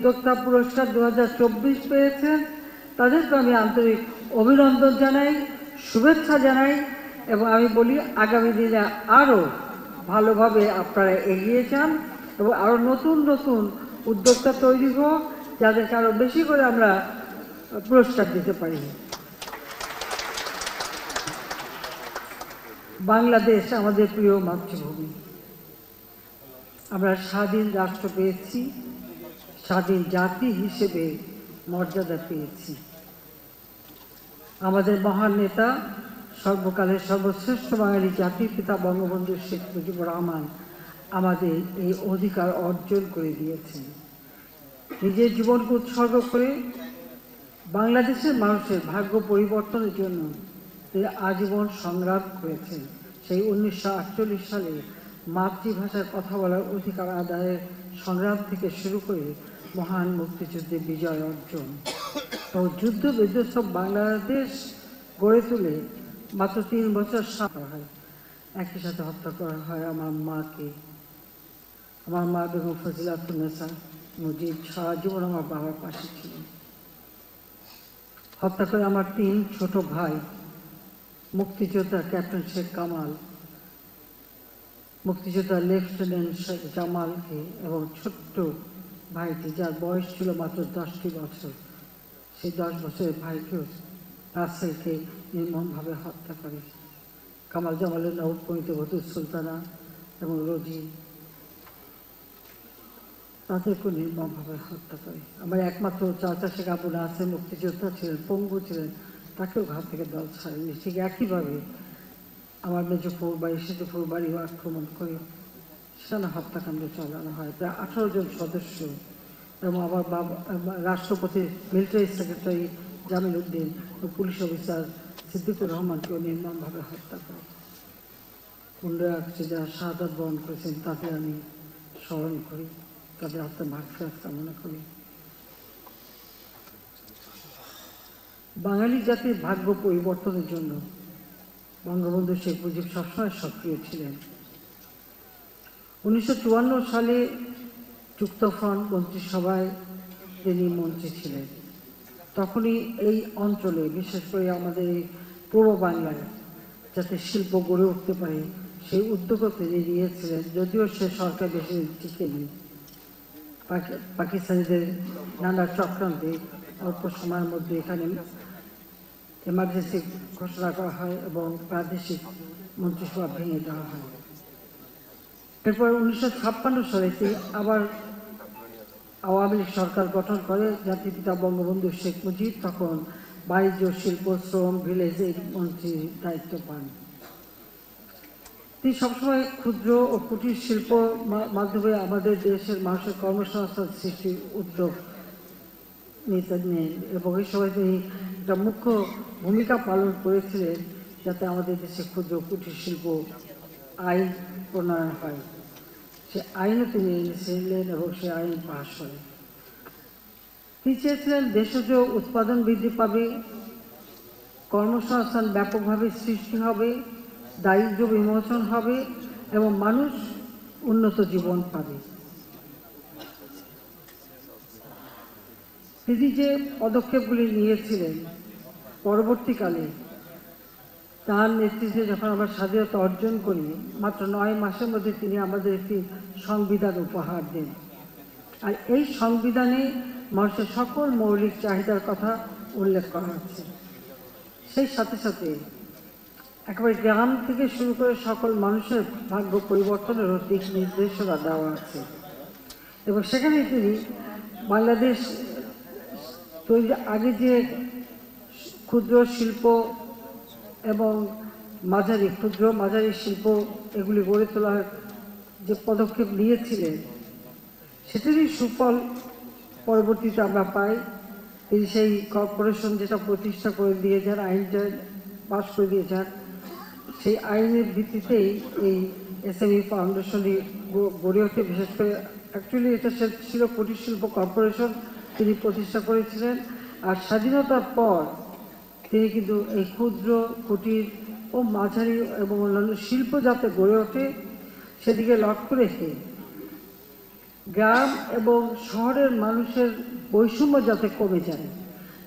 উদ্যোক্তা পুরস্কার 2024 পেয়েছেন, তাদেরকে আমি আন্তরিক অভিনন্দন জানাই, শুভেচ্ছা জানাই এবং আমি বলি আগামী দিনে আরও ভালোভাবে আপনারা এগিয়ে যান এবং আরও নতুন নতুন উদ্যোক্তা তৈরি হোক, যাদেরকে আরও বেশি করে আমরা পুরস্কার দিতে পারি। বাংলাদেশ আমাদের প্রিয় মাতৃভূমি। আমরা স্বাধীন রাষ্ট্র পেয়েছি, স্বাধীন জাতি হিসেবে মর্যাদা পেয়েছি। আমাদের মহান নেতা, সর্বকালের সর্বশ্রেষ্ঠ বাঙালি জাতির পিতা বঙ্গবন্ধু শেখ মুজিবুর রহমান আমাদের এই অধিকার অর্জন করে দিয়েছেন। নিজের জীবনকে উৎসর্গ করে বাংলাদেশের মানুষের ভাগ্য পরিবর্তনের জন্য তিনি আজীবন সংগ্রাম করেছেন। সেই 1948 সালে মাতৃভাষায় কথা বলার অধিকার আদায়ের সংগ্রাম থেকে শুরু করে মহান মুক্তিযুদ্ধের বিজয় অর্জন ও যুদ্ধ বিধ্বস্ত বাংলাদেশ গড়ে তুলে মাত্র 3 বছর করা হয়। একই সাথে হত্যা করা হয় আমার মাকে। আমার মা বেগম ফজিলাতুন্নেসা মুজিব সারা জীবন আমার বাবার পাশে ছিলেন। হত্যা করে আমার 3 ছোট ভাই, মুক্তিযোদ্ধা ক্যাপ্টেন শেখ কামাল, মুক্তিযোদ্ধা লেফটেন্যান্ট শেখ জামালকে এবং ছোট্ট ভাইটি যার বয়স ছিল মাত্র 10টি বছর, সেই 10 বছরের ভাইকেও রাসেলকে নির্মমভাবে হত্যা করে। কামাল জামালের নবপরিণীত বধূ সুলতানা এবং রোজি, তাদেরকে নির্মমভাবে হত্যা করে। আমার একমাত্র চাচা শেখ আবু নাসের মুক্তিযোদ্ধা ছিলেন, পঙ্গু ছিলেন, তাকেও ঘর থেকে দল ছাড়েনি। ঠিক একইভাবে আমার মেজফুর বাড়ি, সিদ্ধপুর বাড়িও আক্রমণ করে সেখানে হত্যাকাণ্ড চালানো হয়। প্রায় 18 জন সদস্য এবং আমার বাবা, রাষ্ট্রপতির মিলিটারি সেক্রেটারি জামিল উদ্দিন ও পুলিশ অফিসার সিদ্দিকুর রহমানকেও নির্মমভাবে হত্যা করে। 15 আগস্টে যারা শাহাদাত বরণ করেছেন তাদের আমি স্মরণ করি, তাদের আত্মার মাগফিরাত কামনা করি। বাঙালি জাতির ভাগ্য পরিবর্তনের জন্য বঙ্গবন্ধু শেখ মুজিব সবসময় সক্রিয় ছিলেন। 1954 সালে যুক্তফ্রন্ট মন্ত্রিসভায় তিনি মন্ত্রী ছিলেন। তখনই এই অঞ্চলে, বিশেষ করে আমাদের এই পূর্ব বাংলায় যাতে শিল্প গড়ে উঠতে পারে সেই উদ্যোগও তিনি নিয়েছিলেন। যদিও সে সরকার বেশি টিকেনি, পাকিস্তানিদের নানা চক্রান্তে অল্প সময়ের মধ্যে এখানে এমার্জেন্সি ঘোষণা করা হয় এবং প্রাদেশিক মন্ত্রিসভা ভেঙে দেওয়া হয়। এরপর 1956 সালে তিনি আবার আওয়ামী লীগ সরকার গঠন করে। জাতির পিতা বঙ্গবন্ধু শেখ মুজিব তখন বাণিজ্য, শিল্প, শ্রম, ভিলেজের মন্ত্রীর দায়িত্ব পান। তিনি সবসময় ক্ষুদ্র ও কুটির শিল্প মাধ্যমে আমাদের দেশের মানুষের কর্মসংস্থান সৃষ্টির উদ্যোগ নিতে নেন এবং এই সময় তিনি একটা মুখ্য ভূমিকা পালন করেছিলেন যাতে আমাদের দেশে ক্ষুদ্র কুটির শিল্প আইন প্রণয়ন হয়। সে আইনও তিনি এনেছিলেন এবং সে আইন পাশ হয়। তিনি চেয়েছিলেন দেশজ উৎপাদন বৃদ্ধি পাবে, কর্মসংস্থান ব্যাপকভাবে সৃষ্টি হবে, দারিদ্র্য বিমোচন হবে এবং মানুষ উন্নত জীবন পাবে। তিনি যে পদক্ষেপগুলি নিয়েছিলেন পরবর্তীকালে তার নেতৃত্বে যখন আমরা স্বাধীনতা অর্জন করি, মাত্র 9 মাসের মধ্যে তিনি আমাদের একটি সংবিধান উপহার দেন। আর এই সংবিধানে মানুষের সকল মৌলিক চাহিদার কথা উল্লেখ করা আছে। সেই সাথে সাথে একেবারে গ্রাম থেকে শুরু করে সকল মানুষের ভাগ্য পরিবর্তনেরও দিক নির্দেশনা দেওয়া আছে এবং সেখানে তিনি বাংলাদেশ তৈরি আগে যে ক্ষুদ্র শিল্প এবং ক্ষুদ্র মাঝারি শিল্প এগুলি গড়ে তোলার যে পদক্ষেপ নিয়েছিলেন সেটারই সুফল পরবর্তীতে আমরা পাই। তিনি সেই কর্পোরেশন যেটা প্রতিষ্ঠা করে দিয়ে যান, আইনটা পাস করে দিয়ে যান, সেই আইনের ভিত্তিতেই এই এসএমই ফাউন্ডেশনই গড়ে ওঠে। বিশেষ করে অ্যাকচুয়ালি এটা ছিল কুটির শিল্প কর্পোরেশন তিনি প্রতিষ্ঠা করেছিলেন। আর স্বাধীনতার পর তিনি কিন্তু এই ক্ষুদ্র কুটির ও মাঝারি এবং অন্যান্য শিল্প যাতে গড়ে ওঠে সেদিকে লক্ষ্য রেখে গ্রাম এবং শহরের মানুষের বৈষম্য যাতে কমে যায়,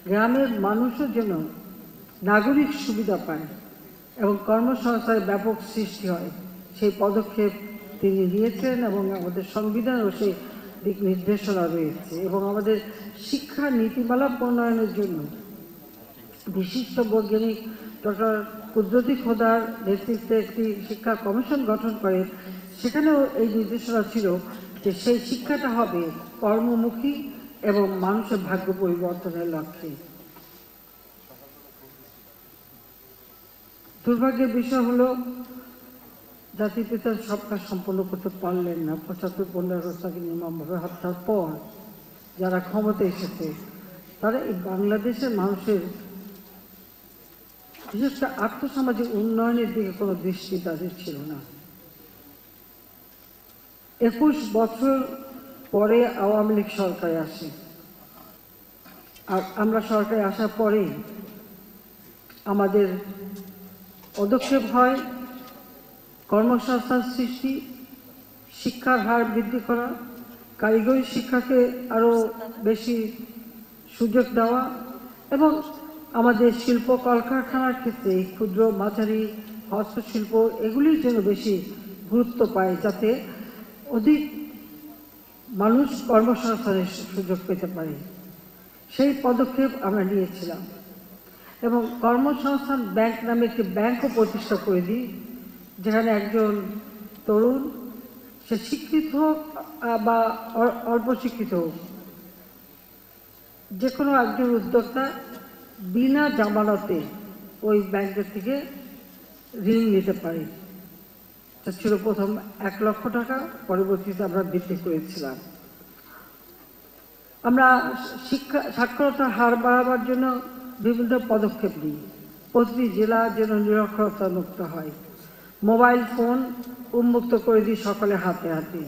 গ্রামের মানুষও যেন নাগরিক সুবিধা পায় এবং কর্মসংস্থানের ব্যাপক সৃষ্টি হয়, সেই পদক্ষেপ তিনি নিয়েছেন এবং আমাদের সংবিধানেও সেই দিক নির্দেশনা রয়েছে। এবং আমাদের শিক্ষা নীতিমালা প্রণয়নের জন্য বিশিষ্ট বৈজ্ঞানিক ডক্টর কুদরতি খোদার নেতৃত্বে একটি শিক্ষা কমিশন গঠন করে, সেখানেও এই নির্দেশনা ছিল যে সেই শিক্ষাটা হবে কর্মমুখী এবং মানুষের ভাগ্য পরিবর্তনের লক্ষ্যে। দুর্ভাগ্যের বিষয় হলো জাতির পিতা সব কাজ সম্পন্ন করতে পারলেন না। ৭৫-১৫ আগস্টকে নির্মমভাবে হত্যার পর যারা ক্ষমতা এসেছে তারা এই বাংলাদেশের মানুষের বিশেষ করে আর্থসামাজিক উন্নয়নের দিকে কোনো দৃষ্টি তাদের ছিল না। ২১ বছর পরে আওয়ামী লীগ সরকারে আসে, আর আমরা সরকারে আসার পরে আমাদের পদক্ষেপ হয় কর্মসংস্থান সৃষ্টি, শিক্ষার হার বৃদ্ধি করা, কারিগরি শিক্ষাকে আরও বেশি সুযোগ দেওয়া এবং আমাদের শিল্প কলকারখানার ক্ষেত্রে ক্ষুদ্র মাঝারি হস্তশিল্প এগুলির জন্য বেশি গুরুত্ব পায়, যাতে অধিক মানুষ কর্মসংস্থানের সুযোগ পেতে পারে। সেই পদক্ষেপ আমরা নিয়েছিলাম এবং কর্মসংস্থান ব্যাংক নামে একটি ব্যাংকও প্রতিষ্ঠা করে দিই, যেখানে একজন তরুণ, সে শিক্ষিত হোক বা অল্প শিক্ষিত হোক, যে কোনো একজন উদ্যোক্তা বিনা জামানতে ওই ব্যাংকের থেকে ঋণ নিতে পারে। তা ছিল প্রথম ১ লক্ষ টাকা, পরবর্তীতে আমরা বৃদ্ধি করেছিলাম। আমরা শিক্ষা সাক্ষরতার হার বাড়াবার জন্য বিভিন্ন পদক্ষেপ নিই। প্রতিটি জেলা যেন নিরক্ষরতা মুক্ত হয়, মোবাইল ফোন উন্মুক্ত করে দিই সকলের হাতে হাতে।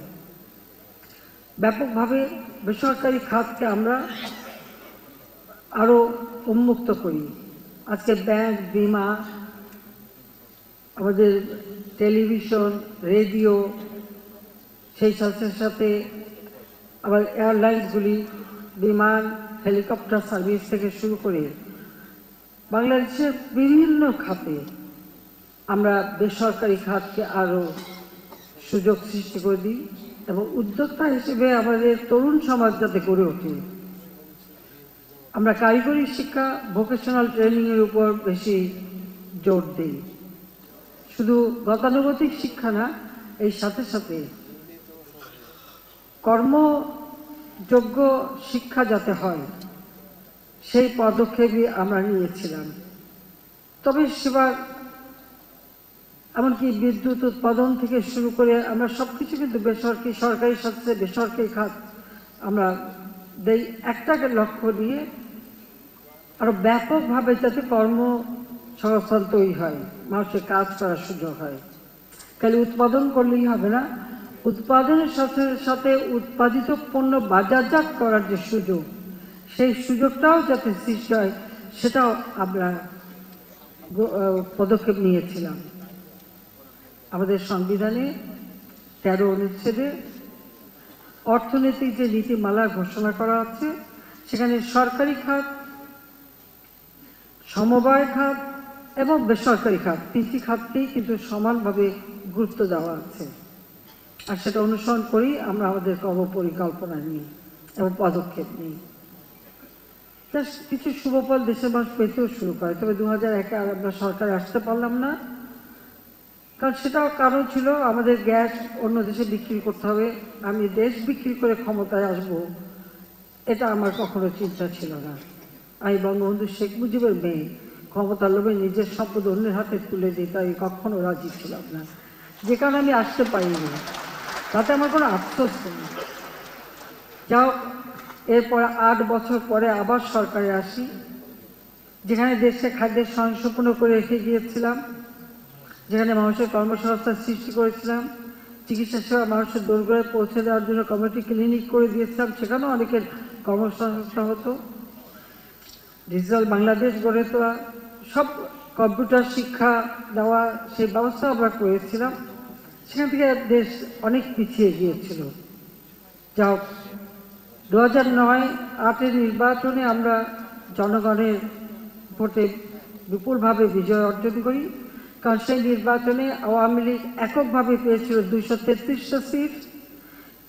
ব্যাপকভাবে বেসরকারি খাতকে আমরা আরও উন্মুক্ত করি। আজকে ব্যাংক, বিমা, আমাদের টেলিভিশন, রেডিও, সেই সাথে সাথে আবার এয়ারলাইন্সগুলি, বিমান, হেলিকপ্টার সার্ভিস থেকে শুরু করে বাংলাদেশের বিভিন্ন খাতে আমরা বেসরকারি খাতকে আরও সুযোগ সৃষ্টি করে দিই এবং উদ্যোক্তা হিসেবে আমাদের তরুণ সমাজ যাতে গড়ে ওঠে। আমরা কারিগরি শিক্ষা, ভোকেশনাল ট্রেনিংয়ের উপর বেশি জোর দিই। শুধু গতানুগতিক শিক্ষা না, এই সাথে সাথে কর্মযোগ্য শিক্ষা যাতে হয় সেই পদক্ষেপই আমরা নিয়েছিলাম। তবে সেবার এমনকি বিদ্যুৎ উৎপাদন থেকে শুরু করে আমরা সব কিছু কিন্তু বেসরকারি, সরকারি সাথে বেসরকারি খাত আমরা দেই একটাকে লক্ষ্য নিয়ে আরো ব্যাপকভাবে যাতে কর্মসংস্থান তৈরি হয়, মানুষের কাজ করার সুযোগ হয়। খালি উৎপাদন করলেই হবে না, উৎপাদনের সাথে সাথে উৎপাদিত পণ্য বাজারজাত করার যে সুযোগ, সেই সুযোগটাও যাতে সৃষ্টি হয় সেটাও আমরা পদক্ষেপ নিয়েছিলাম। আমাদের সংবিধানে ১৩ অনুচ্ছেদে অর্থনৈতিক যে নীতিমালা ঘোষণা করা আছে, সেখানে সরকারি খাত, সমবায় খাত এবং বেসরকারি খাত, ৩টি খাতকেই কিন্তু সমানভাবে গুরুত্ব দেওয়া আছে। আর সেটা অনুসরণ করি আমরা আমাদের কর্মপরিকল্পনা নিই এবং পদক্ষেপ নিই। কিছু শুভফল দেশের মানুষ পেতেও শুরু করে। তবে ২০০১-এ আর আমরা সরকারে আসতে পারলাম না, কারণ সেটাও কারণ ছিল আমাদের গ্যাস অন্য দেশে বিক্রি করতে হবে। আমি দেশ বিক্রি করে ক্ষমতায় আসব, এটা আমার কখনো চিন্তা ছিল না। আমি বঙ্গবন্ধু শেখ মুজিবের মেয়ে, ক্ষমতার লোভে নিজের সম্পদ অন্যের হাতে তুলে দিই, তাই কখনো রাজি ছিলাম না। যে কারণে আমি আসতে পারিনি, তাতে আমার কোনো আফসোস নেই। যাও, এরপর ৮ বছর পরে আবার সরকারে আসি, যেখানে দেশে খাদ্যের স্বয়ংসম্পূর্ণ করে রেখে গিয়েছিলাম, যেখানে মানুষের কর্মসংস্থান সৃষ্টি করেছিলাম, চিকিৎসা সেবা মানুষের দোরগোড়ায় পৌঁছে দেওয়ার জন্য কমিউনিটি ক্লিনিক করে দিয়েছিলাম, সেখানেও অনেকের কর্মসংস্থান হতো। ডিজিটাল বাংলাদেশ গড়ে তোলা, সব কম্পিউটার শিক্ষা দেওয়া, সেই ব্যবস্থা আমরা করেছিলাম। সেখান থেকে দেশ অনেক পিছিয়ে গিয়েছিল। যা 2009-8 নির্বাচনে আমরা জনগণের ভোটে বিপুলভাবে বিজয় অর্জন করি, কারণ সেই নির্বাচনে আওয়ামী লীগ এককভাবে পেয়েছিল 233টা সিট,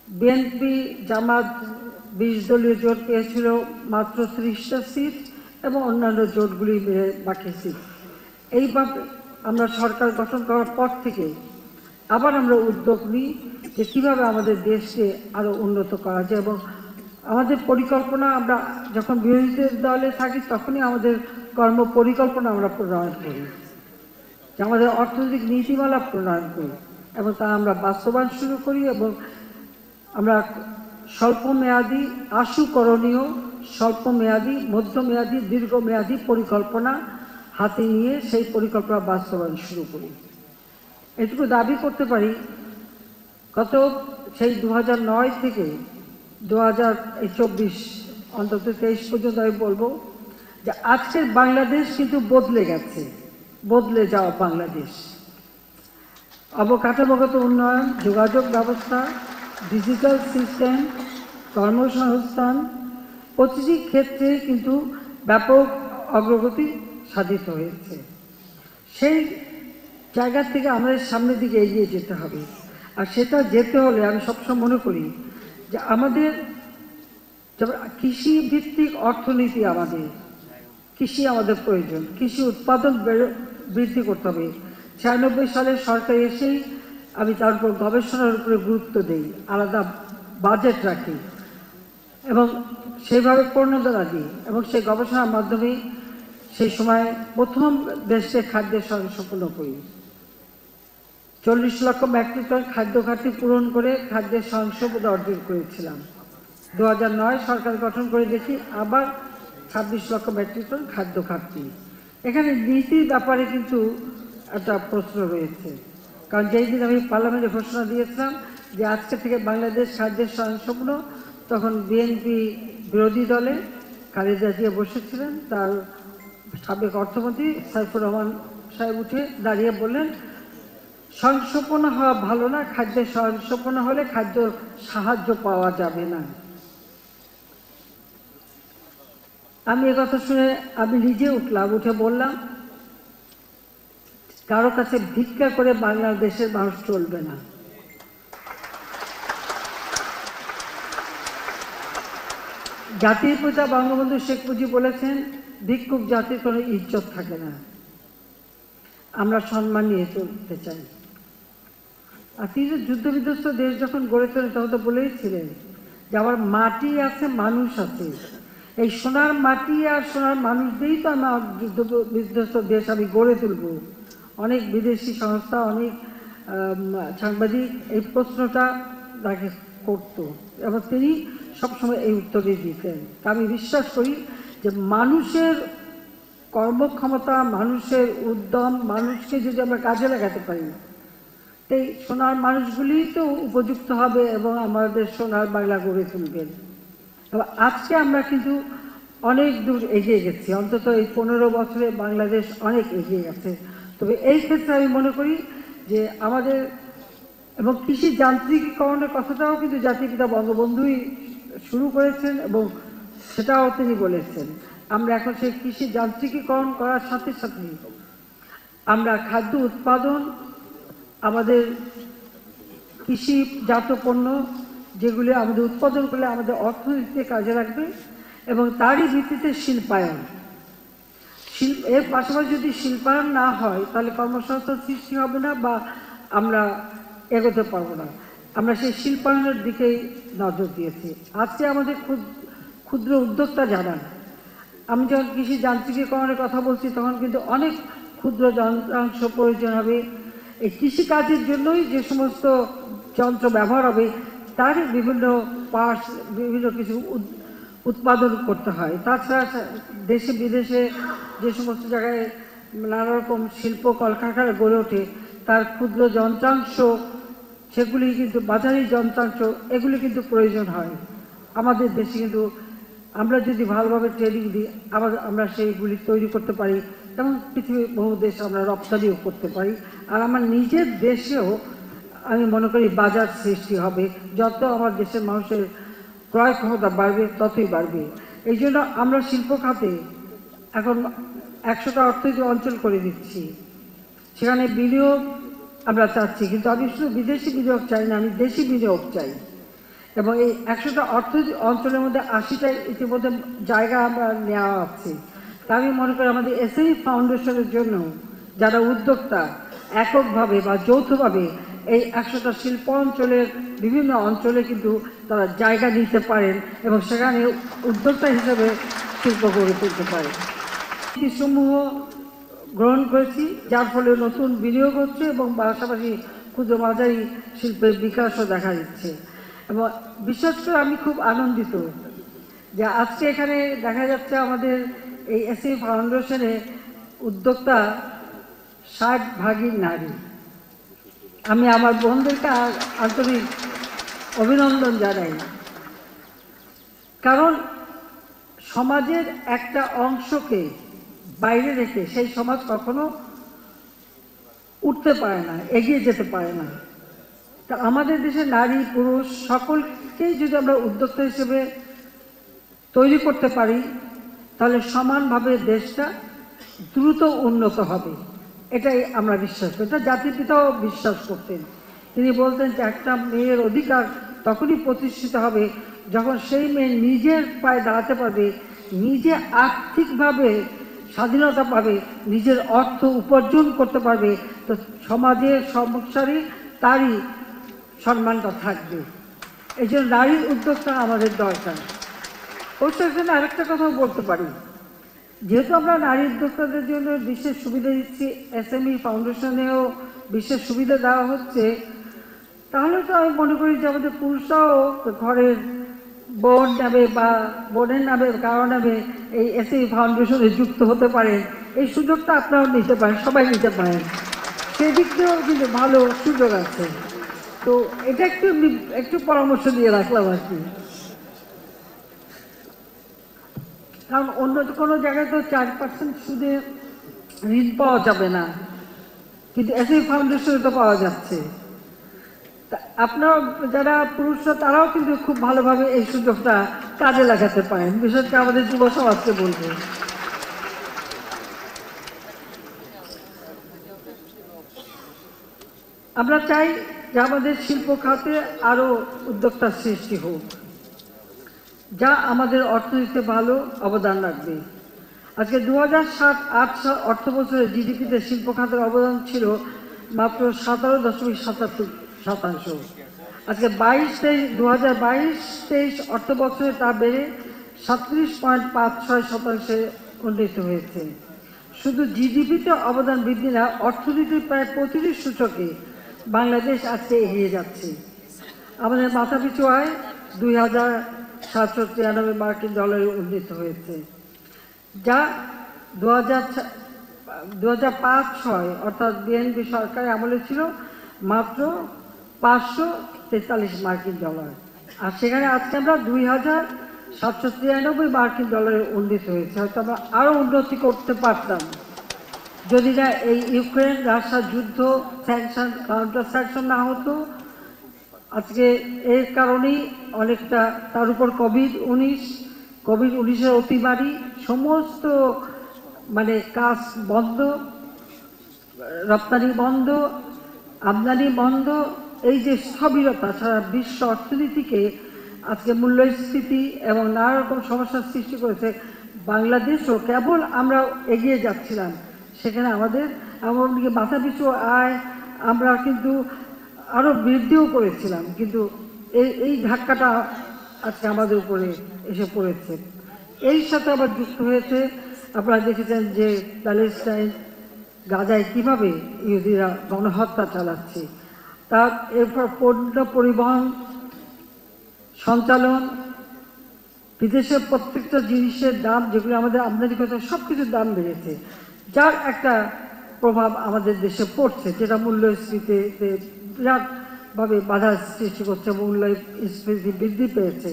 বিএনপি জামাত 20 দলীয় জোট পেয়েছিল মাত্র 30টা সিট এবং অন্যান্য জোটগুলি মিলে বাকি সিট। এইভাবে আমরা সরকার গঠন করার পর থেকে আবার আমরা উদ্যোগ নিই যে কীভাবে আমাদের দেশকে আরও উন্নত করা যায়, এবং আমাদের পরিকল্পনা আমরা যখন বিরোধী দলে থাকি তখনই আমাদের কর্ম পরিকল্পনা আমরা প্রণয়ন করি, যে আমাদের অর্থনৈতিক নীতিমালা প্রণয়ন করি এবং তা আমরা বাস্তবায়ন শুরু করি, এবং আমরা স্বল্পমেয়াদী, আশুকরণীয়, স্বল্পমেয়াদী, মধ্যমেয়াদী, দীর্ঘমেয়াদী পরিকল্পনা হাতে নিয়ে সেই পরিকল্পনা বাস্তবায়ন শুরু করি। এটুকু দাবি করতে পারি, গত সেই 2009 থেকে 2024 অন্তত 23 পর্যন্ত আমি বলবো যে আজকের বাংলাদেশ কিন্তু বদলে গেছে, বদলে যাওয়া বাংলাদেশ। অবকাঠামোগত উন্নয়ন, যোগাযোগ ব্যবস্থা, ডিজিটাল সিস্টেম, কর্মসংস্থান প্রতিটি ক্ষেত্রে কিন্তু ব্যাপক অগ্রগতি সাধিত হয়েছে। সেই জায়গা থেকে আমাদের সামনের দিকে এগিয়ে যেতে হবে, আর সেটা যেতে হলে আমি সবসময় মনে করি যে আমাদের কৃষি ভিত্তিক অর্থনীতি, কৃষি আমাদের প্রয়োজন, কৃষি উৎপাদন বৃদ্ধি করতে হবে। 96 সালে সরকার এসেই আমি তার উপর গবেষণার উপরে গুরুত্ব দিই, আলাদা বাজেট রাখি এবং সেইভাবে প্রণোদনা দিই, এবং সেই গবেষণার মাধ্যমে সেই সময় প্রথম দেশে খাদ্যের স্বয়ংসম্পূর্ণ করি। 40 লক্ষ মেট্রিক টন খাদ্য ঘাটতি পূরণ করে খাদ্যের স্বয়ংসম্পূর্ণ অর্জন করেছিলাম। 2009 সরকার গঠন করে দেখি আবার 26 লক্ষ মেট্রিক টন খাদ্য ঘাটতি। এখানে নীতির ব্যাপারে কিন্তু একটা প্রশ্ন রয়েছে, কারণ যেই দিন আমি পার্লামেন্টে ঘোষণা দিয়েছিলাম যে আজকে থেকে বাংলাদেশ খাদ্যের স্বয়ংসম্পূর্ণ, তখন বিএনপি বিরোধী দলে খালেদা জিয়া বসেছিলেন, তার সাবেক অর্থমন্ত্রী সাইফুর রহমান সাহেব উঠে দাঁড়িয়ে বললেন, স্বয়ংসম্পূর্ণ হওয়া ভালো না, খাদ্যের স্বয়ংসম্পূর্ণ হলে খাদ্য সাহায্য পাওয়া যাবে না। আমি একথা শুনে আমি নিজে উঠলাম, উঠে বললাম, কারো কাছে ভিক্ষা করে বাংলাদেশের মানুষ চলবে না। জাতির পিতা বঙ্গবন্ধু শেখ মুজিব বলেছেন, ভিক্ষুক জাতির কোনো ইজ্জত থাকে না, আমরা সম্মান নিয়ে চলতে চাই। আর তিনি যুদ্ধবিধ্বস্ত দেশ যখন গড়ে তোলেন তখন তো বলেইছিলেন যে আমার মাটি আছে, মানুষ আছে, এই সোনার মাটি আর সোনার মানুষ দিয়েই তো আমার যুদ্ধবিধ্বস্ত দেশ আমি গড়ে তুলব। অনেক বিদেশি সংস্থা, অনেক সাংবাদিক এই প্রশ্নটা তাকে করতো এবং তিনি সবসময় এই উত্তরই দিতেন। আমি বিশ্বাস করি যে মানুষের কর্মক্ষমতা, মানুষের উদ্যম, মানুষকে যদি আমরা কাজে লাগাতে পারি, এই সোনার মানুষগুলি তো উপযুক্ত হবে এবং আমাদের সোনার বাংলা গড়ে তুলবেন। আজকে আমরা কিন্তু অনেক দূর এগিয়ে গেছি, অন্তত এই 15 বছরে বাংলাদেশ অনেক এগিয়ে গেছে। তবে এই ক্ষেত্রে আমি মনে করি যে আমাদের এবং কৃষি যান্ত্রিকীকরণের কথাটাও কিন্তু জাতির পিতা বঙ্গবন্ধুই শুরু করেছেন এবং সেটাও তিনি বলেছেন। আমরা এখন সেই কৃষি যান্ত্রিকীকরণ করার সাথে সাথে আমরা খাদ্য উৎপাদন, আমাদের কৃষিজাত পণ্য যেগুলি আমাদের উৎপাদন করলে আমাদের অর্থনীতিতে কাজে লাগবে এবং তারই ভিত্তিতে শিল্পায়ন। এর পাশাপাশি যদি শিল্পায়ন না হয় তাহলে কর্মসংস্থান সৃষ্টি হবে না বা আমরা এগোতে পারবো না। আমরা সেই শিল্পায়নের দিকেই নজর দিয়েছি। আজকে আমাদের ক্ষুদ্র উদ্যোক্তা জানান, আমি যখন কৃষি যান্ত্রিকীকরণের কথা বলছি তখন কিন্তু অনেক ক্ষুদ্র যন্ত্রাংশ প্রয়োজন হবে। এই কৃষিকাজের জন্যই যে সমস্ত যন্ত্র ব্যবহার হবে তার বিভিন্ন পার্টস, বিভিন্ন কিছু উৎপাদন করতে হয়। তাছাড়া দেশে বিদেশে যে সমস্ত জায়গায় নানা রকম শিল্প কলকারখানা গড়ে ওঠে তার ক্ষুদ্র যন্ত্রাংশ, সেগুলি কিন্তু বাজারি যন্ত্রাংশ, এগুলি কিন্তু প্রয়োজন হয়। আমাদের দেশে কিন্তু আমরা যদি ভালোভাবে ট্রেনিং দিই আমরা সেইগুলি তৈরি করতে পারি এবং পৃথিবীর বহু দেশে আমরা রপ্তানিও করতে পারি। আর আমার নিজের দেশেও আমি মনে করি বাজার সৃষ্টি হবে। যত আমার দেশের মানুষের ক্রয় ক্ষমতা বাড়বে ততই বাড়বে। এই জন্য আমরা শিল্প খাতে এখন 100টা অর্থনৈতিক অঞ্চল করে দিচ্ছি, সেখানে বিনিয়োগ আমরা চাচ্ছি, কিন্তু আমি শুধু বিদেশি বিনিয়োগ চাই না, আমি দেশি বিনিয়োগ চাই। এবং এই 100টা অর্থনৈতিক অঞ্চলের মধ্যে 80টা ইতিমধ্যে জায়গা আমরা নেওয়া আছে। তা আমি মনে করি আমাদের এসএমই ফাউন্ডেশনের জন্য যারা উদ্যোক্তা এককভাবে বা যৌথভাবে এই 100টা শিল্প অঞ্চলের বিভিন্ন অঞ্চলে কিন্তু তারা জায়গা নিতে পারেন এবং সেখানে উদ্যোক্তা হিসেবে শিল্প গড়ে তুলতে পারেন। নীতিসমূহ গ্রহণ করেছি, যার ফলে নতুন বিনিয়োগ হচ্ছে এবং পাশাপাশি ক্ষুদ্র মাঝারি শিল্পের বিকাশও দেখা দিচ্ছে। এবং বিশেষ করে আমি খুব আনন্দিত যে আজকে এখানে দেখা যাচ্ছে আমাদের এই এসএমই ফাউন্ডেশনে উদ্যোক্তা 60% নারী। আমি আমার বোনদেরকে আন্তরিক অভিনন্দন জানাই, কারণ সমাজের একটা অংশকে বাইরে রেখে সেই সমাজ কখনো উঠতে পারে না, এগিয়ে যেতে পারে না। তা আমাদের দেশে নারী পুরুষ সকলকেই যদি আমরা উদ্যোক্তা হিসেবে তৈরি করতে পারি তাহলে সমানভাবে দেশটা দ্রুত উন্নত হবে, এটাই আমরা বিশ্বাস করি। এটা জাতির পিতাও বিশ্বাস করতেন। তিনি বলতেন যে একটা মেয়ের অধিকার তখনই প্রতিষ্ঠিত হবে যখন সেই মেয়ে নিজের পায়ে দাঁড়াতে পারবে, নিজে আর্থিকভাবে স্বাধীনতা পাবে, নিজের অর্থ উপার্জন করতে পারবে, তো সমাজের সংসারে তারই সম্মানটা থাকবে। এই জন্য নারী উদ্যোক্তা আমাদের দরকার। অবশ্য এখানে আরেকটা কথাও বলতে পারি, যেহেতু আমরা নারী উদ্যোক্তাদের জন্য বিশেষ সুবিধা দিচ্ছি, এসএমই ফাউন্ডেশনেও বিশেষ সুবিধা দেওয়া হচ্ছে, তাহলে তো আমি মনে করি যে আমাদের পুরুষরাও ঘরের বোন নামে বা বোনের নামে কারো নামে এই এসএমই ফাউন্ডেশনে যুক্ত হতে পারেন। এই সুযোগটা আপনারাও নিতে পারেন, সবাই নিতে পারেন, সেদিক দিয়েও কিন্তু ভালো সুযোগ আছে। তো এটা একটু পরামর্শ দিয়ে রাখলাম আর কি। কারণ অন্য কোনো জায়গায় তো 4% সুদে ঋণ পাওয়া যাবে না, কিন্তু এসএমই ফাউন্ডেশনে তো পাওয়া যাচ্ছে। আপনারা যারা পুরুষরা তারাও কিন্তু খুব ভালোভাবে এই সুযোগটা কাজে লাগাতে পারেন, বিশেষ করে আমাদের যুব সমাজকে বলবো। আমরা চাই যে আমাদের শিল্প খাতে আরো উদ্যোক্তার সৃষ্টি হোক, যা আমাদের অর্থনীতিতে ভালো অবদান রাখবে। আজকে 2007-08 অর্থ বছরে জিডিপিতে শিল্প খাতের অবদান ছিল মাত্র 17.77%। আজকে 2022-23 অর্থ বছরে তা বেড়ে 37.56% উন্নীত হয়েছে। শুধু জিডিপিতে অবদান বৃদ্ধি না, অর্থনীতির প্রায় প্রতিটি সূচকে বাংলাদেশ আজকে এগিয়ে যাচ্ছে। আমাদের মাথাপিছু আয় 2,793 মার্কিন ডলারে উন্নীত হয়েছে, যা 2005-06 অর্থাৎ বিএনপি সরকারের আমলে ছিল মাত্র 543 মার্কিন ডলার। আর সেখানে আজকে আমরা 2,793 মার্কিন ডলারে উন্নীত হয়েছে। হয়তো আমরা আরও উন্নতি করতে পারতাম যদি না এই ইউক্রেন রাশিয়া যুদ্ধ, স্যাংশন, কাউন্টার স্যাংশন না হতো। আজকে এর কারণেই অনেকটা, তার উপর কোভিড-19 অতিমারি, সমস্ত কাজ বন্ধ, রপ্তানি বন্ধ, আমদানি বন্ধ, এই যে স্থবিরতা সারা বিশ্ব অর্থনীতিকে আজকে মূল্যস্ফীতি এবং নানা রকম সমস্যার সৃষ্টি করেছে। বাংলাদেশও কেবল আমরা এগিয়ে যাচ্ছিলাম, সেখানে আমাদের এমনকি মাথাপিছু আয় আমরা কিন্তু আরও বৃদ্ধিও করেছিলাম, কিন্তু এই ধাক্কাটা আজকে আমাদের উপরে এসে পড়েছে। এই সাথে আবার যুক্ত হয়েছে, আপনারা দেখেছেন যে প্যালেস্টাইন গাজায় কীভাবে ইহুদিরা গণহত্যা চালাচ্ছে, তার এরপর পণ্য পরিবহন, সঞ্চালন, বিদেশের প্রত্যেকটা জিনিসের দাম, যেগুলো আমাদের আমদানি করতে, সব কিছুর দাম বেড়েছে, যার একটা প্রভাব আমাদের দেশে পড়ছে, যেটা মূল্যস্ফীতিতে বিরাটভাবে বাধা সৃষ্টি করছে। মূল্যস্ফীতি বৃদ্ধি পেয়েছে,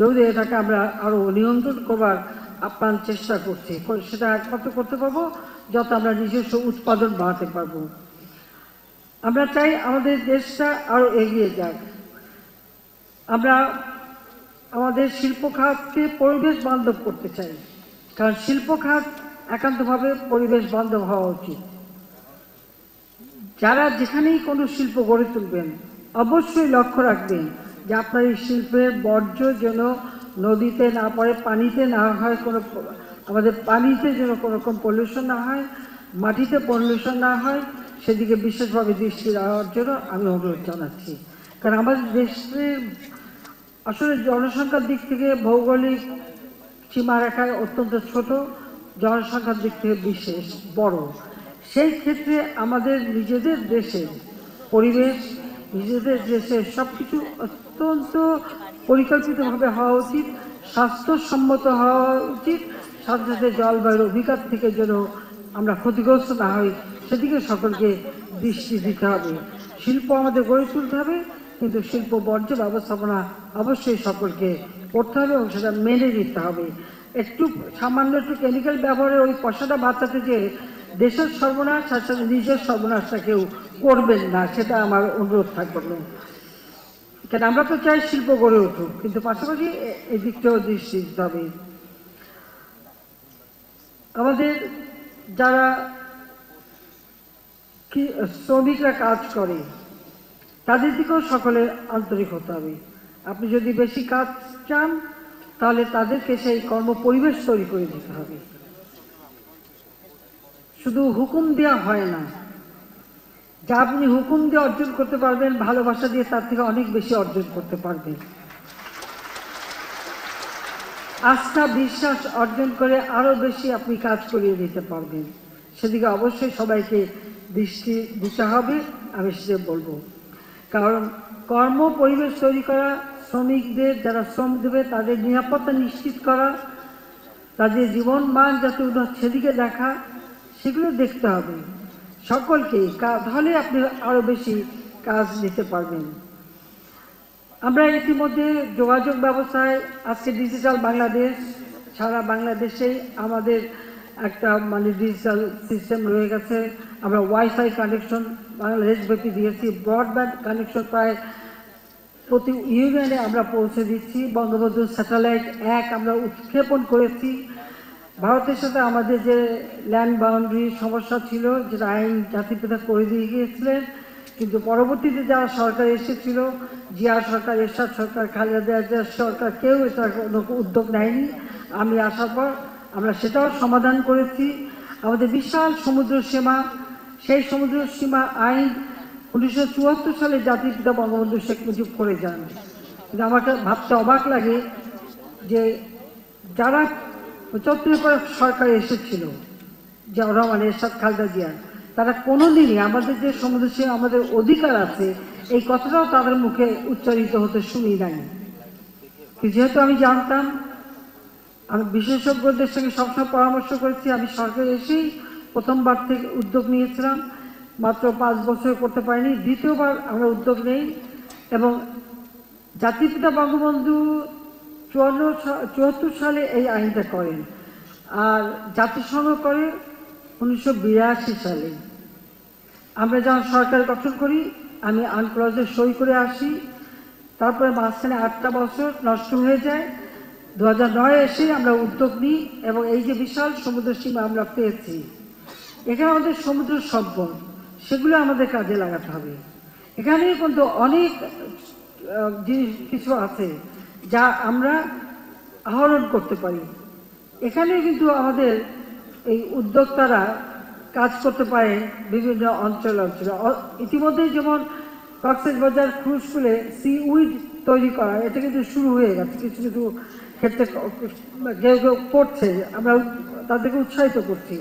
যদি এটাকে আমরা আরও নিয়ন্ত্রণ করবার আপ্রাণ চেষ্টা করছি। সেটা একমাত্র করতে পারবো যত আমরা নিজস্ব উৎপাদন বাড়াতে পারবো। আমরা চাই আমাদের দেশটা আরো এগিয়ে যাক। আমরা আমাদের শিল্প খাতকে পরিবেশ বান্ধব করতে চাই, কারণ শিল্প খাত একান্তভাবে পরিবেশ বান্ধব হওয়া উচিত। যারা যেখানেই কোনো শিল্প গড়ে তুলবেন অবশ্যই লক্ষ্য রাখবেন যে আপনার এই শিল্পের বর্জ্য যেন নদীতে না পড়ে, পানিতে না হয়, কোনো আমাদের পানিতে যেন কোনো রকম পলিউশন না হয়, মাটিতে পলিউশন না হয়, সেদিকে বিশেষভাবে দৃষ্টি দেওয়ার জন্য আমি অনুরোধ জানাচ্ছি। কারণ আমাদের দেশের আসলে জনসংখ্যার দিক থেকে ভৌগোলিক সীমারেখায় অত্যন্ত ছোট, জনসংখ্যার দিক থেকে বিশেষ বড়। সেই ক্ষেত্রে আমাদের নিজেদের দেশের পরিবেশ, নিজেদের দেশের সব কিছু অত্যন্ত পরিকল্পিতভাবে হওয়া উচিত, স্বাস্থ্যসম্মত হওয়া উচিত, সাথে সাথে জলবায়ুর অভিঘাত থেকে যেন আমরা ক্ষতিগ্রস্ত না হই সেদিকে সকলকে দৃষ্টি দিতে হবে। শিল্প আমাদের গড়ে তুলতে হবে, কিন্তু শিল্প বর্জ্য ব্যবস্থাপনা অবশ্যই সকলকে করতে হবে এবং সেটা মেনে নিতে হবে। একটু সামান্য একটু কেমিক্যাল ব্যবহারে ওই পয়সাটা বাঁচাতে যে দেশের সর্বনাশ আর সাথে নিজের সর্বনাশটা কেউ করবেন না, সেটা আমার অনুরোধ থাকবে। কেন আমরা তো চাই শিল্প গড়ে উঠুক, কিন্তু পাশাপাশি এই দিকটাও দৃষ্টি দিতে হবে। আমাদের যারা শ্রমিকরা কাজ করে তাদের দিকেও সকলের আন্তরিক হতে হবে। আপনি যদি বেশি কাজ চান তাহলে তাদেরকে সেই কর্ম পরিবেশ তৈরি করে দিতে হবে। শুধু হুকুম দেওয়া হয় না, যা আপনি হুকুম দিয়ে অর্জন করতে পারবেন, ভালোবাসা দিয়ে তার থেকে অনেক বেশি অর্জন করতে পারবেন। আস্থা বিশ্বাস অর্জন করে আরো বেশি আপনি কাজ করিয়ে দিতে পারবেন। সেদিকে অবশ্যই সবাইকে দৃষ্টি দিতে হবে, আমি সেটা বলবো। কারণ কর্ম পরিবেশ তৈরি করা, শ্রমিকদের যারা শ্রম দেবে তাদের নিরাপত্তা নিশ্চিত করা, তাদের জীবন মান যাতে উন্নত সেদিকে দেখা, সেগুলো দেখতে হবে সকলকে, তাহলে আপনি আরো বেশি কাজ নিতে পারবেন। আমরা ইতিমধ্যে যোগাযোগ ব্যবস্থায় আজকে ডিজিটাল বাংলাদেশ, সারা বাংলাদেশেই আমাদের একটা ডিজিটাল সিস্টেম রয়ে গেছে। আমরা ওয়াইফাই কানেকশন বাংলাদেশব্যাপী দিয়েছি, ব্রডব্যান্ড কানেকশন প্রায় প্রতি ইউনিয়নে আমরা পৌঁছে দিচ্ছি। বঙ্গবন্ধু স্যাটেলাইট 1 আমরা উৎক্ষেপণ করেছি। ভারতের সাথে আমাদের যে ল্যান্ড বাউন্ডারি সমস্যা ছিল, যেটা আইন জাতিপিতা করে দিয়ে গিয়েছিলেন, কিন্তু পরবর্তীতে যারা সরকার এসেছিল, জিয়া সরকার, এরশাদ সরকার, খালেদা জিয়া সরকার, কেউ এটা কোনো উদ্যোগ নেয়নি। আমি আসার পর আমরা সেটাও সমাধান করেছি। আমাদের বিশাল সমুদ্র সীমা, সেই সমুদ্র সীমা আইন 1974 সালে জাতির পিতা বঙ্গবন্ধু শেখ মুজিব করে যান। কিন্তু আমাকে ভাবতে অবাক লাগে যে যারা 75 পর সরকার এসেছিল, জিয়াউর রহমান, এরশাদ, খালেদা জিয়া, তারা কোনোদিনই আমাদের যে সমুদ্র সীমা আমাদের অধিকার আছে এই কথাটাও তাদের মুখে উচ্চারিত হতে শুনি নাই। যেহেতু আমি জানতাম, আমি বিশেষজ্ঞদের সঙ্গে সবসময় পরামর্শ করেছি। আমি সরকার এসেই প্রথমবার থেকে উদ্যোগ নিয়েছিলাম, মাত্র 5 বছর করতে পারিনি। দ্বিতীয়বার আমরা উদ্যোগ নেই এবং জাতির পিতা বঙ্গবন্ধু 74 সালে এই আইনটা করেন, আর জাতিসংঘ করে 1982 সালে। আমরা যখন সরকার গঠন করি আমি আনক্লজে সই করে আসি, তারপরে মাঝখানে 8টা বছর নষ্ট হয়ে যায়। 2009 এসে আমরা উদ্যোগ নিই এবং এই যে বিশাল সমুদ্র সীমা আমরা পেয়েছি, এখানে আমাদের সমুদ্র সম্পদ, সেগুলো আমাদের কাজে লাগাতে হবে। এখানে কিন্তু অনেক জিনিস কিছু আছে যা আমরা আহরণ করতে পারি। এখানে কিন্তু আমাদের এই উদ্যোক্তারা কাজ করতে পারে বিভিন্ন অঞ্চলে অঞ্চলে। ইতিমধ্যেই যেমন কক্সবাজার ক্রুজ স্কুলে সি উইড তৈরি করা, এটা কিন্তু শুরু হয়ে গেছে, কিছু কিছু ক্ষেত্রে কেউ কেউ করছে, আমরা তাদেরকে উৎসাহিত করছি।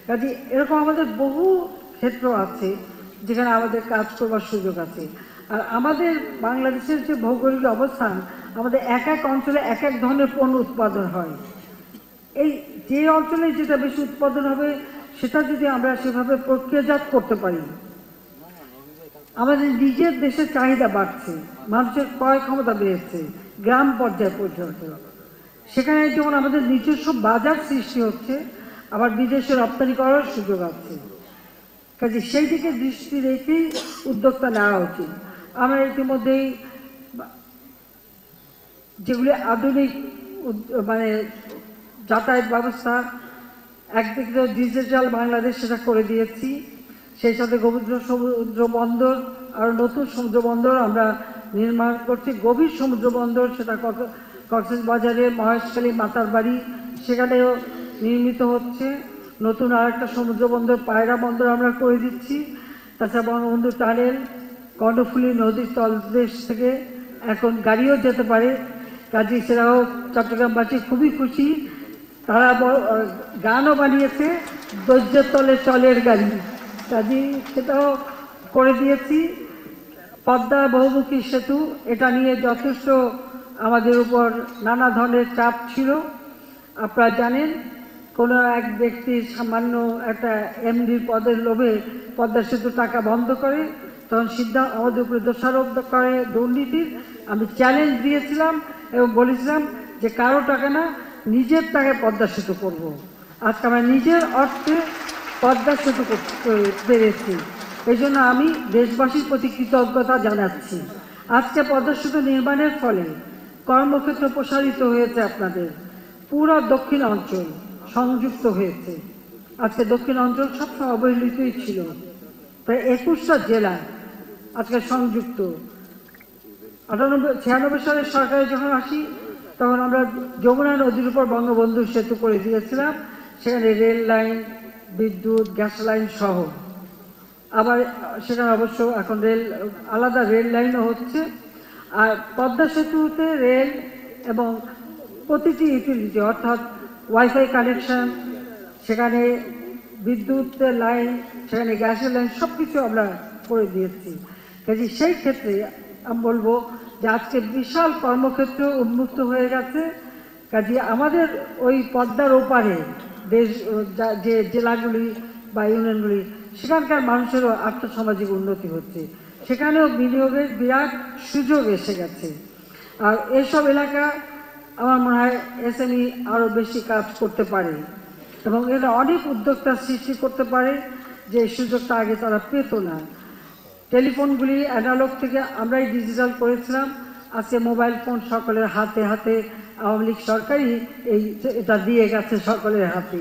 কাজে এরকম আমাদের বহু ক্ষেত্র আছে যেখানে আমাদের কাজ করবার সুযোগ আছে। আর আমাদের বাংলাদেশের যে ভৌগোলিক অবস্থান, আমাদের এক এক অঞ্চলে এক এক ধরনের পণ্য উৎপাদন হয়। এই যে অঞ্চলে যেটা বেশি উৎপাদন হবে সেটা যদি আমরা সেভাবে প্রক্রিয়াজাত করতে পারি, আমাদের নিজের দেশের চাহিদা বাড়ছে, মানুষের ক্রয় ক্ষমতা বেড়েছে গ্রাম পর্যায়ে পর্যন্ত। সেখানে যেমন আমাদের নিজস্ব বাজার সৃষ্টি হচ্ছে, আবার বিদেশে রপ্তানি করার সুযোগ আছে। কাজে সেই দিকে দৃষ্টি রেখেই উদ্যোক্তা নেওয়া উচিত। আমরা ইতিমধ্যেই যেগুলি আধুনিক মানে যাতায়াত ব্যবস্থা, একদিকে ডিজিটাল বাংলাদেশ সেটা করে দিয়েছি, সেই সাথে গভীর সমুদ্র বন্দর আর নতুন সমুদ্র বন্দর আমরা নির্মাণ করছি। গভীর সমুদ্র বন্দর সেটা কক্সবাজারে মহেশখালী মাতারবাড়ি সেখানেও নির্মিত হচ্ছে। নতুন আর একটা সমুদ্র বন্দর পায়রা বন্দর আমরা করে দিচ্ছি। তাছাড়া বঙ্গবন্ধু টানেল কর্ণফুলী নদীর তলদেশ থেকে এখন গাড়িও যেতে পারে, কাজে সেটাও চট্টগ্রামবাসী খুবই খুশি। তারা গানও বানিয়েছে, দৈর্যের তলে চলের গাড়ি, কাজে সেটাও করে দিয়েছি। পদ্মা বহুমুখী সেতু, এটা নিয়ে যথেষ্ট আমাদের উপর নানা ধরনের চাপ ছিল। আপনারা জানেন, কোনো এক ব্যক্তির সামান্য একটা এমডির পদের লোভে পদ্মা সেতু টাকা বন্ধ করে, তখন সিদ্ধান্ত আমাদের উপরে দোষারোপ করে দুর্নীতির। আমি চ্যালেঞ্জ দিয়েছিলাম এবং বলেছিলাম যে কারো টাকা না, নিজের টাকায় পদ্মা সেতু করবো। আজকে আমরা নিজের অর্থে পদ্মা সেতু পেরেছি, এই জন্য আমি দেশবাসীর প্রতি কৃতজ্ঞতা জানাচ্ছি। আজকে পদ্মা সেতু নির্মাণের ফলে কর্মক্ষেত্র প্রসারিত হয়েছে, আপনাদের পুরো দক্ষিণ অঞ্চল সংযুক্ত হয়েছে। আজকে দক্ষিণ অঞ্চল সবসময় অবহেলিতই ছিল, প্রায় 21টা জেলা আজকে সংযুক্ত। 96 সালে সরকারে যখন আসি তখন আমরা যমুনা নদীর উপর বঙ্গবন্ধু সেতু করে দিয়েছিলাম, সেখানে রেল লাইন, বিদ্যুৎ, গ্যাস লাইন সহ। আবার সেখানে অবশ্য এখন আলাদা রেল লাইনও হচ্ছে। আর পদ্মা সেতুতে রেল এবং প্রতিটি ইউটিলিটি অর্থাৎ ওয়াইফাই কানেকশন, সেখানে বিদ্যুতের লাইন, সেখানে গ্যাসের লাইন সব কিছু আমরা করে দিয়েছি। কাজে সেই ক্ষেত্রে আমি বলবো যে আজকে বিশাল কর্মক্ষেত্র উন্মুক্ত হয়ে গেছে। কাজে আমাদের ওই পদ্মার ওপারে দেশ যে জেলাগুলি বা ইউনিয়নগুলি, সেখানকার মানুষেরও আর্থসামাজিক উন্নতি হচ্ছে, সেখানেও বিনিয়োগের বিরাট সুযোগ এসে গেছে। আর এসব এলাকা আমার মনে হয় এসএমই আরও বেশি কাজ করতে পারে এবং এরা অনেক উদ্যোক্তা সৃষ্টি করতে পারে, যে সুযোগটা আগে তারা পেত না। টেলিফোনগুলি অ্যানালগ থেকে আমরাই ডিজিটাল করেছিলাম, আজকে মোবাইল ফোন সকলের হাতে হাতে। আওয়ামী লীগ সরকারই এটা দিয়ে গেছে সকলের হাতে।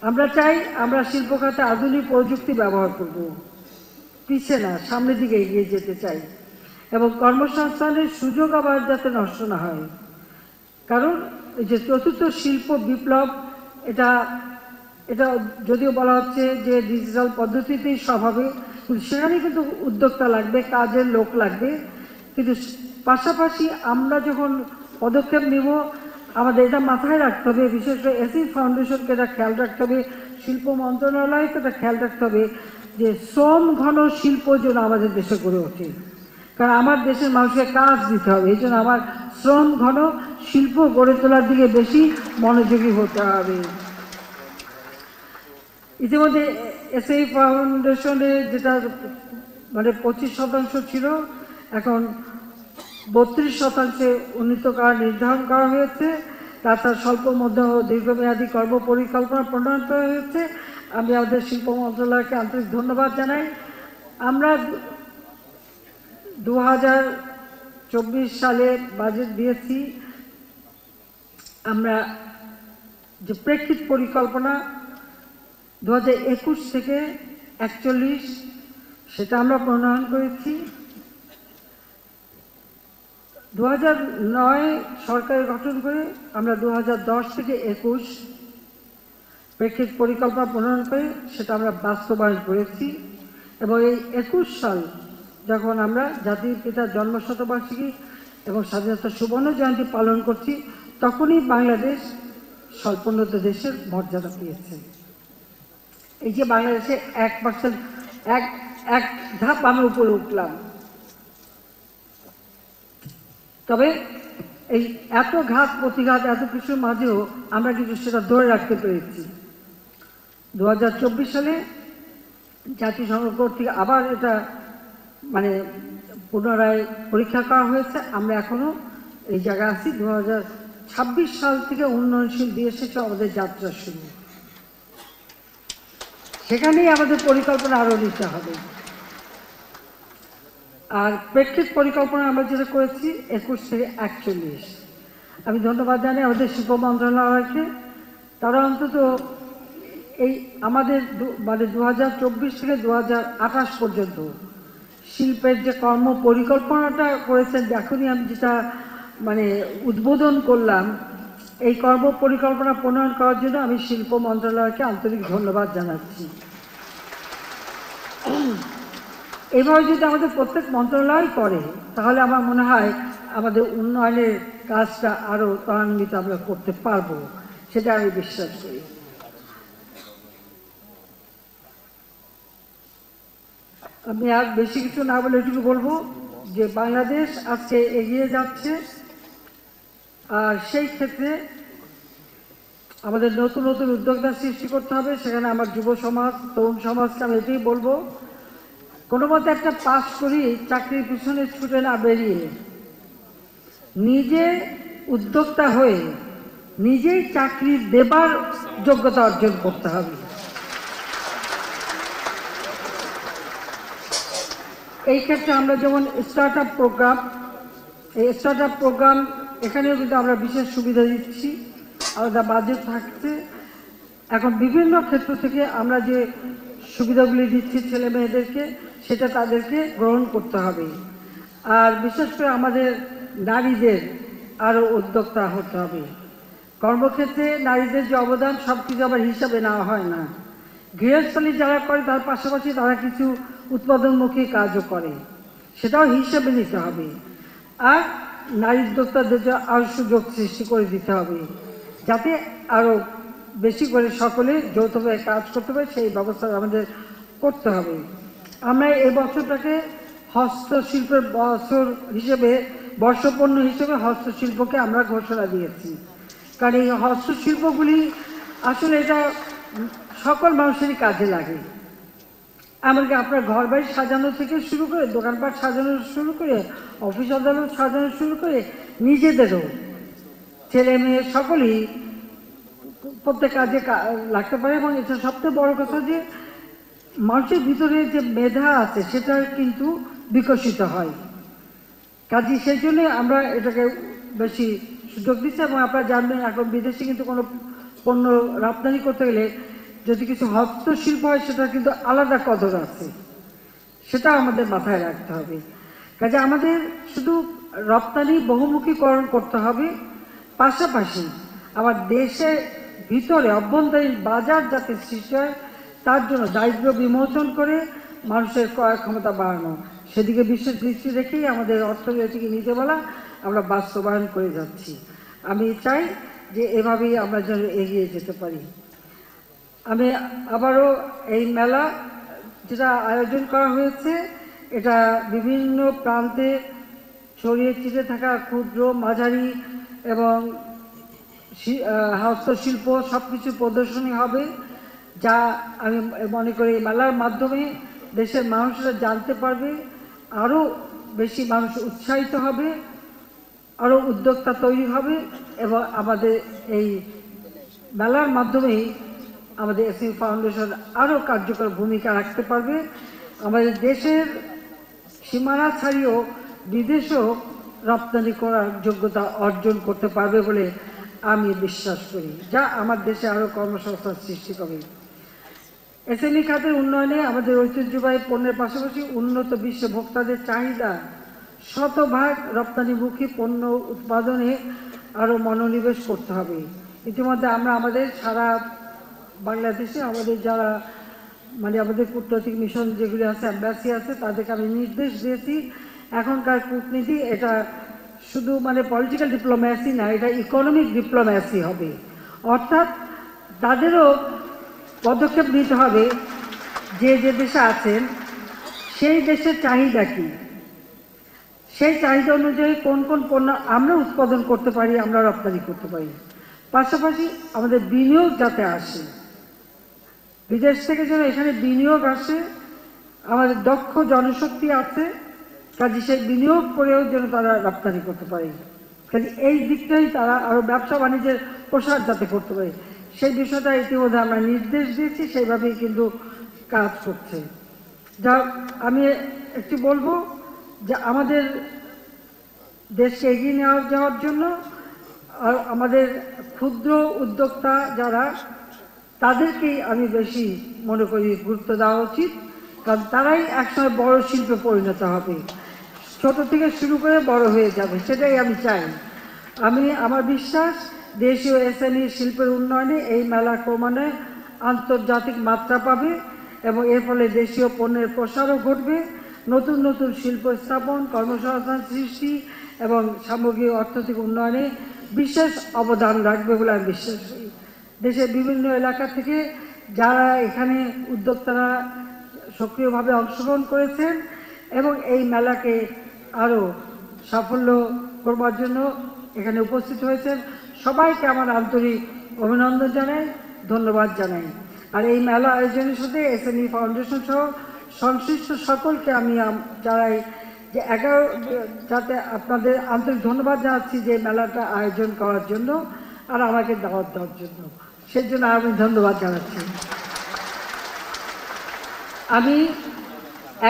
আমরা চাই আমরা শিল্প খাতে আধুনিক প্রযুক্তি ব্যবহার করব, পিছিয়ে না, সামনের দিকে এগিয়ে যেতে চাই এবং কর্মসংস্থানের সুযোগ আবার যাতে নষ্ট না হয়। কারণ এই যে চতুর্থ শিল্প বিপ্লব, এটা যদিও বলা হচ্ছে যে ডিজিটাল পদ্ধতিতেই সব হবে, কিন্তু সেখানে কিন্তু উদ্যোক্তা লাগবে, কাজের লোক লাগবে। কিন্তু পাশাপাশি আমরা যখন পদক্ষেপ নিব আমাদের এটা মাথায় রাখতে হবে, বিশেষ করে এসি ফাউন্ডেশনকে এটা খেয়াল রাখতে হবে, শিল্প মন্ত্রণালয়কে এটা খেয়াল রাখতে হবে যে শ্রম ঘন শিল্প যেন আমাদের দেশে গড়ে ওঠে। কারণ আমার দেশের মানুষকে কাজ দিতে হবে, এই জন্য আমার শ্রম ঘন শিল্প গড়ে তোলার দিকে বেশি মনোযোগী হতে হবে। ইতিমধ্যে এসআই ফাউন্ডেশনে যেটা মানে 25% ছিল, এখন 32% উন্নীত করার নির্ধারণ করা হয়েছে। তাছাড়া স্বল্প মধ্য ও দীর্ঘমেয়াদী কর্মপরিকল্পনা প্রণয়ন করা হয়েছে। আমি আমাদের শিল্প মন্ত্রণালয়কে আন্তরিক ধন্যবাদ জানাই। আমরা 2024 সালে বাজেট দিয়েছি। আমরা যে প্রেক্ষিত পরিকল্পনা 2021 থেকে 41 সেটা আমরা প্রণয়ন করেছি। 2009 সরকার গঠন করে আমরা 2010 থেকে 21 প্রেক্ষিত পরিকল্পনা প্রণয়ন করে সেটা আমরা বাস্তবায়ন করেছি এবং এই 21 সাল যখন আমরা জাতির পিতার জন্মশতবার্ষিকী এবং স্বাধীনতা সুবর্ণ জয়ন্তী পালন করছি, তখনই বাংলাদেশ স্বল্পোন্নত দেশের মর্যাদা পেয়েছে। এই যে বাংলাদেশে 1% এক ধাপ আমি উপরে উঠলাম, তবে এই এত ঘাত প্রতিঘাত এত কিছুর মাঝেও আমরা কিন্তু সেটা ধরে রাখতে পেরেছি। 2024 সালে জাতিসংঘ কর্তৃক আবার এটা মানে পুনরায় পরীক্ষা করা হয়েছে। আমরা এখনো এই জায়গায় আছি। 2026 সাল থেকে উন্নয়নশীল দেশ হিসেবে আমাদের যাত্রা শুরু। সেখানেই আমাদের পরিকল্পনা আরও নিতে হবে। আর প্রেক্ষিত পরিকল্পনা আমরা যেটা করেছি 21 থেকে 41, আমি ধন্যবাদ জানাই আমাদের শিল্প মন্ত্রণালয়কে। তারা অন্তত এই আমাদের মানে 2024 থেকে 2028 পর্যন্ত শিল্পের যে কর্ম পরিকল্পনাটা করেছেন, এখনই আমি যেটা মানে উদ্বোধন করলাম, এই কর্ম পরিকল্পনা প্রণয়ন করার জন্য আমি শিল্প মন্ত্রণালয়কে আন্তরিক ধন্যবাদ জানাচ্ছি। এভাবে যদি আমাদের প্রত্যেক মন্ত্রণালয় করে তাহলে আমার মনে হয় আমাদের উন্নয়নের কাজটা আরও ত্বরান্বিত আমরা করতে পারবো, সেটা আমি বিশ্বাস করি। আমি আর বেশি কিছু না বলে এটুকু বলবো যে বাংলাদেশ আজকে এগিয়ে যাচ্ছে, আর সেই ক্ষেত্রে আমাদের নতুন নতুন উদ্যোক্তা সৃষ্টি করতে হবে। সেখানে আমার যুব সমাজ, তরুণ সমাজকে আমি এটাই বলবো, কোনো মতে একটা পাস করি চাকরির পিছনে ছুটে না বেরিয়ে নিজে উদ্যোক্তা হয়ে নিজেই চাকরি দেবার যোগ্যতা অর্জন করতে হবে। এই ক্ষেত্রে আমরা যেমন স্টার্ট আপ প্রোগ্রাম, এই স্টার্ট আপ প্রোগ্রাম এখানেও কিন্তু আমরা বিশেষ সুবিধা দিচ্ছি, আলাদা বাজেট থাকছে। এখন বিভিন্ন ক্ষেত্র থেকে আমরা যে সুবিধাগুলি দিচ্ছি ছেলে মেয়েদেরকে, সেটা তাদেরকে গ্রহণ করতে হবে। আর বিশেষ করে আমাদের নারীদের আরও উদ্যোক্তা হতে হবে। কর্মক্ষেত্রে নারীদের যে অবদান সব কিছু আবার হিসাবে নেওয়া হয় না। গৃহস্থলী যারা করে তার পাশাপাশি তারা কিছু উৎপাদনমুখী কাজও করে, সেটাও হিসেবে নিতে হবে। আর নারী উদ্যোক্তাদের আরও সুযোগ সৃষ্টি করে দিতে হবে, যাতে আরও বেশি করে সকলে যৌথভাবে কাজ করতে পারে, সেই ব্যবস্থা আমাদের করতে হবে। আমরা এই বছরটাকে হস্তশিল্পের বছর হিসেবে, বর্ষপণ্য হিসেবে হস্তশিল্পকে আমরা ঘোষণা দিয়েছি। কারণ এই হস্তশিল্পগুলি আসলে এটা সকল মানুষেরই কাজে লাগে। এমনকি আপনার ঘর বাড়ি সাজানো থেকে শুরু করে, দোকানপাট সাজানো শুরু করে, অফিস আদালত সাজানো শুরু করে, নিজেদেরও ছেলে মেয়ে সকলেই প্রত্যেক কাজে লাগতে পারে। এবং এটা সবচেয়ে বড় কথা যে মানুষের ভিতরে যে মেধা আছে সেটা কিন্তু বিকশিত হয়। কাজে সেই জন্য আমরা এটাকে বেশি সুযোগ দিচ্ছি। এবং আপনারা জানবেন এখন বিদেশে কিন্তু কোনো পণ্য রপ্তানি করতে গেলে যদি কিছু হস্তশিল্প হয় সেটা কিন্তু আলাদা কদর আছে, সেটা আমাদের মাথায় রাখতে হবে। কাজে আমাদের শুধু রপ্তানি বহুমুখীকরণ করতে হবে, পাশাপাশি আমার দেশের ভিতরে অভ্যন্তরীণ বাজার যাতে সৃষ্টি হয় তার জন্য দারিদ্র্য বিমোচন করে মানুষের ক্রয় ক্ষমতা বাড়ানো, সেদিকে বিশেষ দৃষ্টি রেখেই আমাদের অর্থনৈতিক নীতিমালা আমরা বাস্তবায়ন করে যাচ্ছি। আমি চাই যে এভাবেই আমরা যেন এগিয়ে যেতে পারি। আমি আবারও এই মেলা যেটা আয়োজন করা হয়েছে, এটা বিভিন্ন প্রান্তে ছড়িয়ে ছিটিয়ে থাকা ক্ষুদ্র, মাঝারি এবং হস্তশিল্প সব কিছু প্রদর্শনী হবে, যা আমি মনে করি মেলার মাধ্যমে দেশের মানুষরা জানতে পারবে, আরও বেশি মানুষ উৎসাহিত হবে, আরও উদ্যোক্তা তৈরি হবে। এবং আমাদের এই মেলার মাধ্যমেই আমাদের এসএমই ফাউন্ডেশন আরও কার্যকর ভূমিকা রাখতে পারবে। আমাদের দেশের সীমানা ছাড়িয়েও বিদেশেও রপ্তানি করার যোগ্যতা অর্জন করতে পারবে বলে আমি বিশ্বাস করি, যা আমার দেশে আরও কর্মসংস্থান সৃষ্টি করবে। এসএমই খাতের উন্নয়নে আমাদের ঐতিহ্যবাহী পণ্যের পাশাপাশি উন্নত বিশ্ব ভোক্তাদের চাহিদা শতভাগ রপ্তানিমুখী পণ্য উৎপাদনে আরও মনোনিবেশ করতে হবে। ইতিমধ্যে আমরা আমাদের সারা বাংলাদেশে আমাদের যারা মানে আমাদের কূটনৈতিক মিশন যেগুলি আছে, অ্যাম্বাসি আছে, তাদেরকে আমি নির্দেশ দিয়েছি এখনকার কূটনীতি এটা শুধু মানে পলিটিক্যাল ডিপ্লোম্যাসি না, এটা ইকোনমিক ডিপ্লোম্যাসি হবে। অর্থাৎ তাদেরও পদক্ষেপ নিতে হবে যে যে দেশে আছেন সেই দেশের চাহিদা কী, সেই চাহিদা অনুযায়ী কোন কোন পণ্য আমরা উৎপাদন করতে পারি, আমরা রপ্তানি করতে পারি। পাশাপাশি আমাদের বিনিয়োগ যাতে আসে, বিদেশ থেকে যেন এখানে বিনিয়োগ আসে, আমাদের দক্ষ জনশক্তি আছে, কাজে সেই বিনিয়োগ করেও যেন তারা রপ্তানি করতে পারে। কাজে এই দিকটাই তারা আরও ব্যবসা বাণিজ্যের প্রসার যাতে করতে পারে, সেই বিষয়টা ইতিমধ্যে আমরা নির্দেশ দিয়েছি, সেইভাবেই কিন্তু কাজ করছে। যা আমি একটু বলবো যে আমাদের দেশকে এগিয়ে যাওয়ার জন্য আর আমাদের ক্ষুদ্র উদ্যোক্তা যারা, তাদেরকেই আমি বেশি মনে করি গুরুত্ব দেওয়া উচিত, কারণ তারাই একসময় বড় শিল্পে পরিণত হবে, ছোট থেকে শুরু করে বড় হয়ে যাবে, সেটাই আমি চাই। আমার বিশ্বাস দেশীয় এসএমই শিল্পের উন্নয়নে এই মেলা ক্রমান্বয়ে আন্তর্জাতিক মাত্রা পাবে এবং এর ফলে দেশীয় পণ্যের প্রসারও ঘটবে, নতুন নতুন শিল্প স্থাপন, কর্মসংস্থান সৃষ্টি এবং সামগ্রিক অর্থনৈতিক উন্নয়নে বিশেষ অবদান রাখবে বলে আমি বিশ্বাস করি। দেশের বিভিন্ন এলাকা থেকে যারা এখানে উদ্যোক্তারা সক্রিয়ভাবে অংশগ্রহণ করেছেন এবং এই মেলাকে আরও সাফল্য করবার জন্য এখানে উপস্থিত হয়েছেন, সবাইকে আমার আন্তরিক অভিনন্দন জানাই, ধন্যবাদ জানাই। আর এই মেলা আয়োজনের সাথে এসএমই ফাউন্ডেশন সহ সংশ্লিষ্ট সকলকে আমি জানাই যে যাতে আপনাদের আন্তরিক ধন্যবাদ জানাচ্ছি যে মেলাটা আয়োজন করার জন্য আর আমাকে দাওয়াত দেওয়ার জন্য, সেজন্য আমি ধন্যবাদ জানাচ্ছি। আমি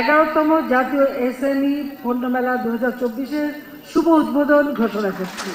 11তম জাতীয় এসএমই পণ্য মেলা 2024-এর শুভ উদ্বোধন ঘোষণা করছি।